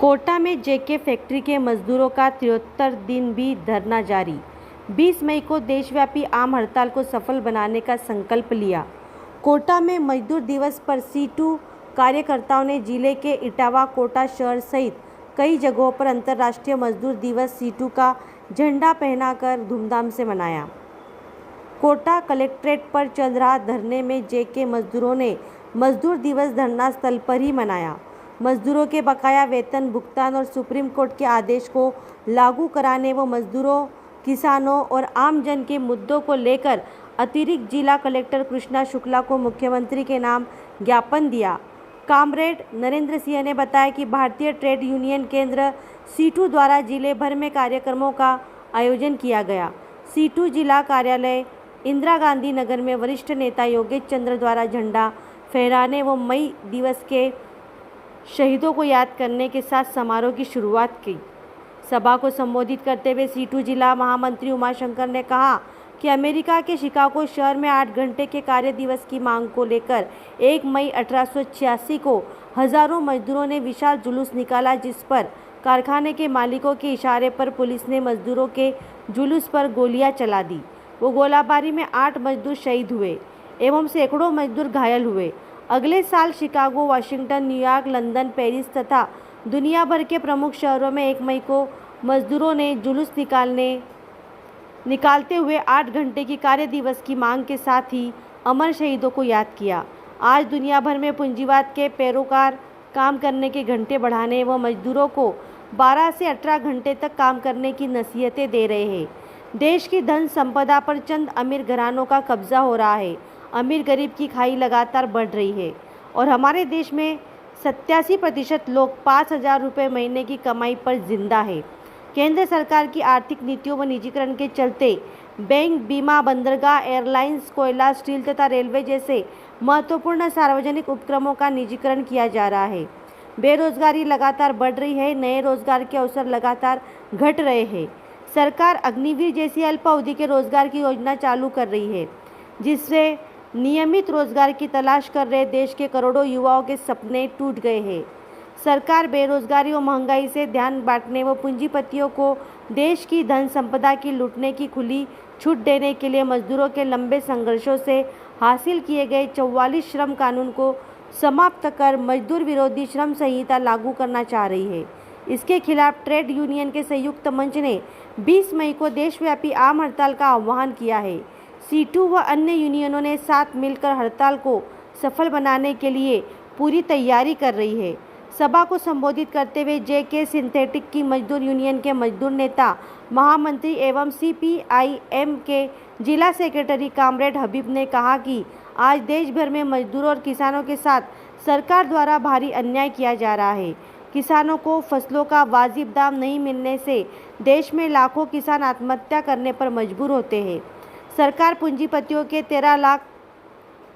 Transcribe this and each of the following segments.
कोटा में जेके फैक्ट्री के मजदूरों का 73 दिन भी धरना जारी। 20 मई को देशव्यापी आम हड़ताल को सफल बनाने का संकल्प लिया। कोटा में मजदूर दिवस पर सीटू कार्यकर्ताओं ने जिले के इटावा, कोटा शहर सहित कई जगहों पर अंतर्राष्ट्रीय मजदूर दिवस सीटू का झंडा पहनाकर धूमधाम से मनाया। कोटा कलेक्ट्रेट पर चल रहा धरने में जेके मजदूरों ने मजदूर दिवस धरना स्थल पर ही मनाया। मजदूरों के बकाया वेतन भुगतान और सुप्रीम कोर्ट के आदेश को लागू कराने व मजदूरों, किसानों और आम जन के मुद्दों को लेकर अतिरिक्त जिला कलेक्टर कृष्णा शुक्ला को मुख्यमंत्री के नाम ज्ञापन दिया। कामरेड नरेंद्र सिंह ने बताया कि भारतीय ट्रेड यूनियन केंद्र सीटू द्वारा जिले भर में कार्यक्रमों का आयोजन किया गया। सीटू जिला कार्यालय इंदिरा गांधी नगर में वरिष्ठ नेता योगेश चंद्र द्वारा झंडा फहराने व मई दिवस के शहीदों को याद करने के साथ समारोह की शुरुआत की। सभा को संबोधित करते हुए सीटू जिला महामंत्री उमाशंकर ने कहा कि अमेरिका के शिकागो शहर में 8 घंटे के कार्य दिवस की मांग को लेकर 1 मई 1886 को हजारों मजदूरों ने विशाल जुलूस निकाला, जिस पर कारखाने के मालिकों के इशारे पर पुलिस ने मजदूरों के जुलूस पर गोलियां चला दी। वो गोलाबारी में 8 मजदूर शहीद हुए एवं सैकड़ों मजदूर घायल हुए। अगले साल Chicago, Washington, New York, London, Paris तथा दुनिया भर के प्रमुख शहरों में 1 मई को मजदूरों ने जुलूस निकालते हुए 8 घंटे की कार्य दिवस की मांग के साथ ही अमर शहीदों को याद किया। आज दुनिया भर में पूंजीवाद के पैरोकार काम करने के घंटे बढ़ाने व मजदूरों को 12 से 18 घंटे तक काम करने की नसीहतें दे रहे हैं। देश की धन संपदा पर चंद अमीर घरानों का कब्जा हो रहा है। अमीर गरीब की खाई लगातार बढ़ रही है और हमारे देश में 87% लोग 5,000 रुपये महीने की कमाई पर जिंदा है। केंद्र सरकार की आर्थिक नीतियों व निजीकरण के चलते बैंक, बीमा, बंदरगाह, एयरलाइंस, कोयला, स्टील तथा रेलवे जैसे महत्वपूर्ण सार्वजनिक उपक्रमों का निजीकरण किया जा रहा है। बेरोजगारी लगातार बढ़ रही है, नए रोजगार के अवसर लगातार घट रहे हैं। सरकार अग्निवीर जैसी अल्प अवधि के रोजगार की योजना चालू कर रही है, जिससे नियमित रोजगार की तलाश कर रहे देश के करोड़ों युवाओं के सपने टूट गए हैं। सरकार बेरोजगारी और महंगाई से ध्यान बांटने व पूंजीपतियों को देश की धन संपदा की लूटने की खुली छूट देने के लिए मजदूरों के लंबे संघर्षों से हासिल किए गए 44 श्रम कानून को समाप्त कर मजदूर विरोधी श्रम संहिता लागू करना चाह रही है। इसके खिलाफ ट्रेड यूनियन के संयुक्त मंच ने 20 मई को देशव्यापी आम हड़ताल का आह्वान किया है। सीटू व अन्य यूनियनों ने साथ मिलकर हड़ताल को सफल बनाने के लिए पूरी तैयारी कर रही है। सभा को संबोधित करते हुए जेके सिंथेटिक की मजदूर यूनियन के मजदूर नेता, महामंत्री एवं सीपीआईएम के जिला सेक्रेटरी कामरेड हबीब ने कहा कि आज देश भर में मजदूरों और किसानों के साथ सरकार द्वारा भारी अन्याय किया जा रहा है। किसानों को फसलों का वाजिब दाम नहीं मिलने से देश में लाखों किसान आत्महत्या करने पर मजबूर होते हैं। सरकार पूंजीपतियों के 13 लाख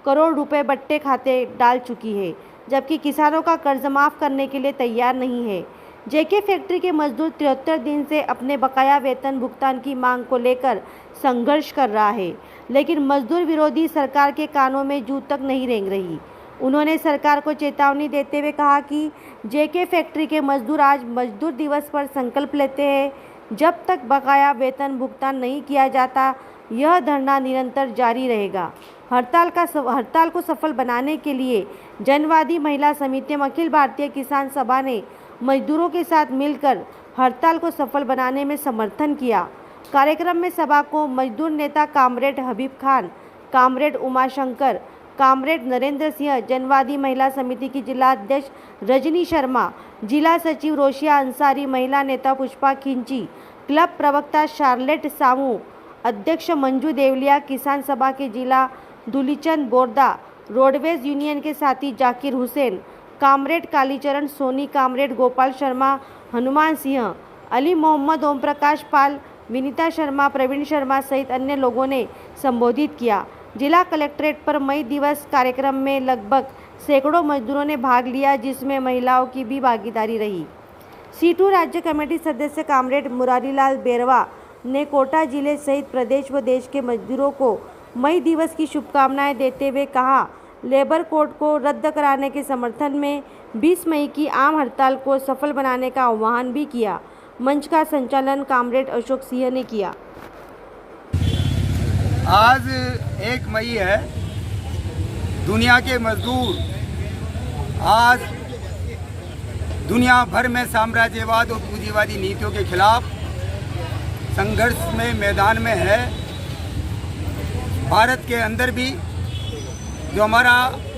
करोड़ रुपए बट्टे खाते डाल चुकी है, जबकि किसानों का कर्ज माफ़ करने के लिए तैयार नहीं है। जेके फैक्ट्री के मजदूर 73 दिन से अपने बकाया वेतन भुगतान की मांग को लेकर संघर्ष कर रहा है, लेकिन मजदूर विरोधी सरकार के कानों में जूं तक नहीं रेंग रही। उन्होंने सरकार को चेतावनी देते हुए कहा कि जेके फैक्ट्री के मजदूर आज मजदूर दिवस पर संकल्प लेते हैं, जब तक बकाया वेतन भुगतान नहीं किया जाता यह धरना निरंतर जारी रहेगा। हड़ताल को सफल बनाने के लिए जनवादी महिला समिति एवं अखिल भारतीय किसान सभा ने मजदूरों के साथ मिलकर हड़ताल को सफल बनाने में समर्थन किया। कार्यक्रम में सभा को मजदूर नेता कामरेड हबीब खान, कामरेड उमाशंकर, कामरेड नरेंद्र सिंह, जनवादी महिला समिति की जिला अध्यक्ष रजनी शर्मा, जिला सचिव रोशिया अंसारी, महिला नेता पुष्पा खिंची, क्लब प्रवक्ता शार्लेट सामू, अध्यक्ष मंजू देवलिया, किसान सभा के जिला दुलीचंद बोरदा, रोडवेज यूनियन के साथी जाकिर हुसैन, कामरेड कालीचरण सोनी, कामरेड गोपाल शर्मा, हनुमान सिंह, अली मोहम्मद, ओम प्रकाश पाल, विनीता शर्मा, प्रवीण शर्मा सहित अन्य लोगों ने संबोधित किया। जिला कलेक्ट्रेट पर मई दिवस कार्यक्रम में लगभग सैकड़ों मजदूरों ने भाग लिया, जिसमें महिलाओं की भी भागीदारी रही। सीटू राज्य कमेटी सदस्य कामरेड मुरारीलाल बेरवा ने कोटा जिले सहित प्रदेश व देश के मजदूरों को मई दिवस की शुभकामनाएं देते हुए कहा, लेबर कोड को रद्द कराने के समर्थन में 20 मई की आम हड़ताल को सफल बनाने का आह्वान भी किया। मंच का संचालन कॉमरेड अशोक सिंह ने किया। आज 1 मई है। दुनिया के मजदूर आज दुनिया भर में साम्राज्यवाद और पूंजीवादी नीतियों के खिलाफ संघर्ष में मैदान में है। भारत के अंदर भी जो हमारा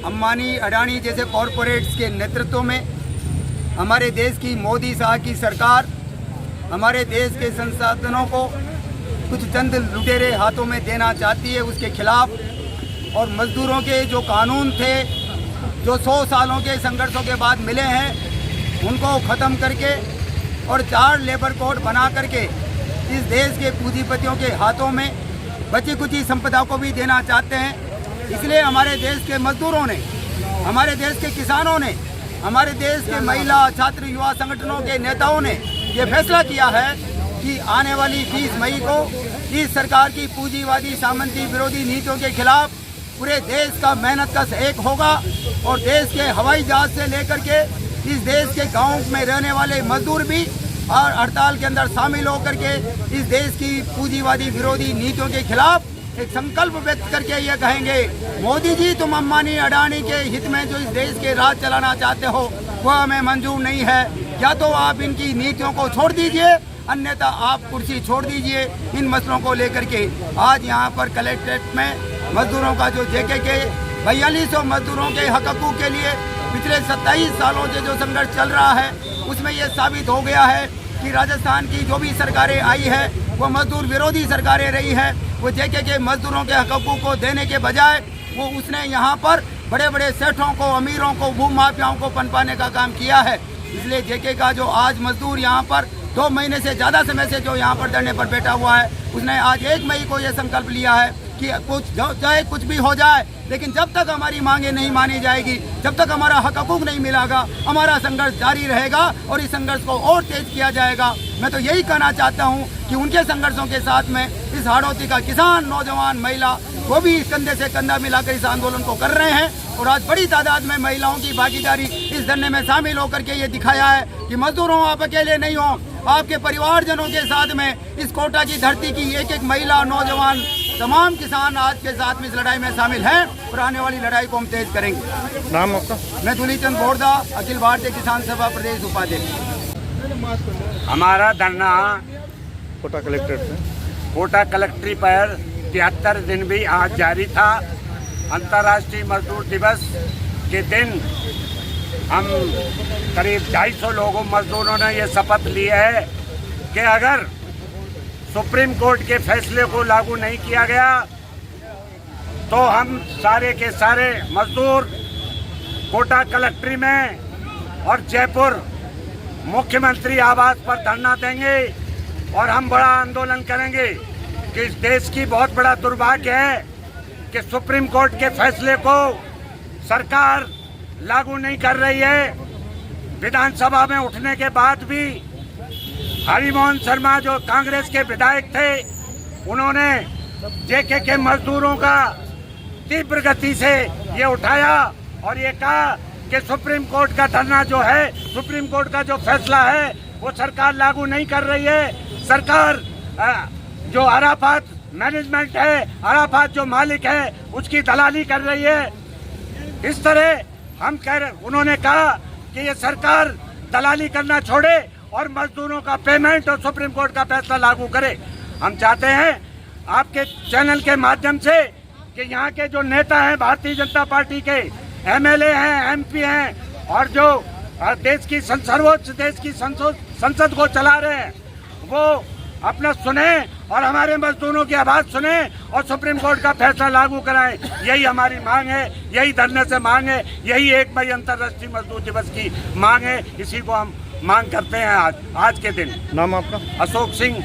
अंबानी अडानी जैसे कॉरपोरेट्स के नेतृत्व में हमारे देश की मोदी साहब की सरकार हमारे देश के संसाधनों को कुछ चंद लुटेरे हाथों में देना चाहती है, उसके खिलाफ और मजदूरों के जो कानून थे जो 100 सालों के संघर्षों के बाद मिले हैं उनको ख़त्म करके और 4 लेबर कोड बना करके इस देश के पूंजीपतियों के हाथों में बची कुची संपदा को भी देना चाहते हैं। इसलिए हमारे देश के मजदूरों ने, हमारे देश के किसानों ने, हमारे देश के महिला छात्र युवा संगठनों के नेताओं ने ये फैसला किया है कि आने वाली 20 मई को इस सरकार की पूंजीवादी सामंती विरोधी नीतियों के खिलाफ पूरे देश का मेहनत कश एक होगा और देश के हवाई जहाज से लेकर के इस देश के गाँव में रहने वाले मजदूर भी और हड़ताल के अंदर शामिल होकर के इस देश की पूंजीवादी विरोधी नीतियों के खिलाफ एक संकल्प व्यक्त करके ये कहेंगे, मोदी जी तुम अंबानी अडानी के हित में जो इस देश के राज चलाना चाहते हो वह हमें मंजूर नहीं है। या तो आप इनकी नीतियों को छोड़ दीजिए, अन्यथा आप कुर्सी छोड़ दीजिए। इन मसलों को लेकर के आज यहाँ पर कलेक्ट्रेट में मजदूरों का जो JK के 4200 मजदूरों के हक हकूक़ के लिए पिछले 27 सालों से जो संघर्ष चल रहा है उसमें ये साबित हो गया है कि राजस्थान की जो भी सरकारें आई है वो मजदूर विरोधी सरकारें रही है। वो JK के मजदूरों के हक हकूक़ को देने के बजाय वो उसने यहाँ पर बड़े बड़े सेठों को, अमीरों को, भूमाफियाओं को पनपाने का काम किया है। इसलिए JK का जो आज मजदूर यहाँ पर 2 महीने से ज़्यादा समय से जो यहाँ पर धरने पर बैठा हुआ है उसने आज 1 मई को ये संकल्प लिया है कि चाहे कुछ भी हो जाए लेकिन जब तक हमारी मांगें नहीं मानी जाएगी, जब तक हमारा हक हकूक़ नहीं मिलेगा, हमारा संघर्ष जारी रहेगा और इस संघर्ष को और तेज किया जाएगा। मैं तो यही कहना चाहता हूं कि उनके संघर्षों के साथ में इस हाड़ौती का किसान, नौजवान, महिला वो भी कंधे से कंधा मिलाकर इस आंदोलन को कर रहे हैं और आज बड़ी तादाद में महिलाओं की भागीदारी इस धरने में शामिल होकर के ये दिखाया है कि मजदूरों आप अकेले नहीं हो, आपके परिवारजनों के साथ में इस कोटा की धरती की एक महिला, नौजवान, तमाम किसान आज के साथ में इस लड़ाई में शामिल हैं और आने वाली लड़ाई को हम तेज करेंगे। नाम आपका? मैं दुलीचंद बोरदा, अखिल भारतीय किसान सभा प्रदेश उपाध्यक्ष। हमारा धरना कोटा कलेक्ट्रेट से कोटा कलेक्ट्री पर 73 दिन भी आज जारी था। अंतर्राष्ट्रीय मजदूर दिवस के दिन हम करीब 250 लोगों मजदूरों ने ये शपथ ली है कि अगर सुप्रीम कोर्ट के फैसले को लागू नहीं किया गया तो हम सारे के सारे मजदूर कोटा कलेक्ट्री में और जयपुर मुख्यमंत्री आवास पर धरना देंगे और हम बड़ा आंदोलन करेंगे कि इस देश की बहुत बड़ा दुर्भाग्य है कि सुप्रीम कोर्ट के फैसले को सरकार लागू नहीं कर रही है। विधानसभा में उठने के बाद भी हरिमोहन शर्मा जो कांग्रेस के विधायक थे उन्होंने JK के मजदूरों का तीव्र गति से ये उठाया और ये कहा कि सुप्रीम कोर्ट का धरना जो है, सुप्रीम कोर्ट का जो फैसला है वो सरकार लागू नहीं कर रही है। सरकार जो अराफात मैनेजमेंट है, अराफात जो मालिक है उसकी दलाली कर रही है। इस तरह उन्होंने कहा कि ये सरकार दलाली करना छोड़े और मजदूरों का पेमेंट और सुप्रीम कोर्ट का फैसला लागू करे। हम चाहते हैं आपके चैनल के माध्यम से कि यहाँ के जो नेता हैं भारतीय जनता पार्टी के, MLA हैं, MP हैं और जो देश की सर्वोच्च देश की संसद को चला रहे हैं वो अपना सुने और हमारे मजदूरों की आवाज़ सुने और सुप्रीम कोर्ट का फैसला लागू कराएं। यही हमारी मांग है, यही धरने से मांग है, यही 1 मई अंतर्राष्ट्रीय मजदूर दिवस की मांग है। इसी को हम मांग करते हैं आज के दिन। नाम आपका? अशोक सिंह,